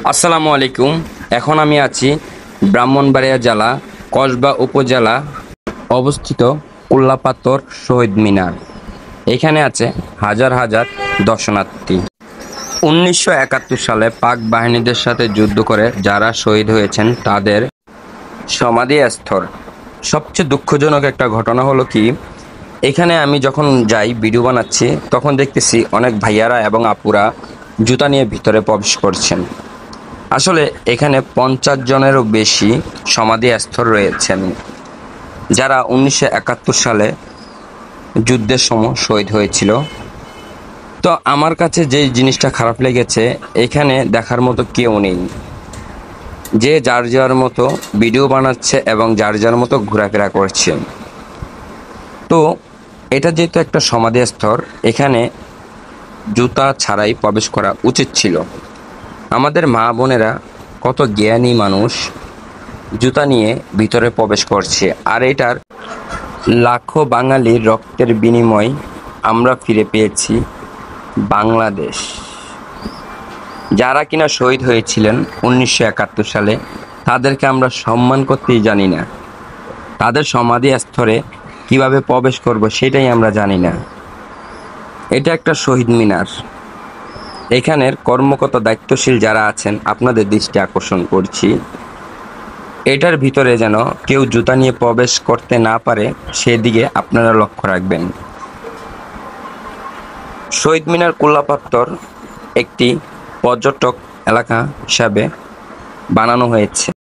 আসসালামু আলাইকুম। এখন আমি আছি ব্রাহ্মণবাড়িয়া জেলা কসবা উপজেলা অবস্থিত কুল্লাপাথর শহীদ মিনার। এখানে আছে হাজার হাজার দর্শনার্থী। 1971 সালে পাক বাহিনীদের সাথে যুদ্ধ করে যারা শহীদ হয়েছেন তাদের সমাধিস্থল। সবচেয়ে দুঃখজনক একটা ঘটনা হলো কি, এখানে আমি যখন যাই ভিডিও বানাচ্ছি তখন দেখতেছি অনেক ভাইয়ারা এবং আপুরা জুতা নিয়ে ভিতরে প্রবেশ করছেন। আসলে এখানে 50 জনেরও বেশি সমাধিস্থল রয়েছেন যারা 1971 সালে যুদ্ধের সময় শহীদ হয়েছিল। তো আমার কাছে যে জিনিসটা খারাপ লেগেছে, এখানে দেখার মতো কেউ নেই। যে যার যার মতো ভিডিও বানাচ্ছে এবং যার যার মতো ঘোরাফেরা করছে। তো এটা যেহেতু একটা সমাধিস্থল, এখানে জুতা ছাড়াই প্রবেশ করা উচিত ছিল। আমাদের মা বোনেরা কত জ্ঞানী মানুষ, জুতা নিয়ে ভিতরে প্রবেশ করছে। আর এটার লাখো বাঙালির রক্তের বিনিময় আমরা ফিরে পেয়েছি বাংলাদেশ। যারা কিনা শহীদ হয়েছিলেন 1971 সালে, তাদেরকে আমরা সম্মান করতেই জানি না। তাদের সমাধি স্থলে কিভাবে প্রবেশ করব সেটাই আমরা জানি না। এটা একটা শহীদ মিনার। এখানের কর্মকর্তা দায়িত্বশীল যারা আছেন, আপনাদের দৃষ্টি আকর্ষণ করছি, এটার ভিতরে যেন কেউ জুতা নিয়ে প্রবেশ করতে না পারে সেদিকে আপনারা লক্ষ্য রাখবেন। শহীদ মিনার কুল্লাপাথর একটি পর্যটক এলাকা হিসাবে বানানো হয়েছে।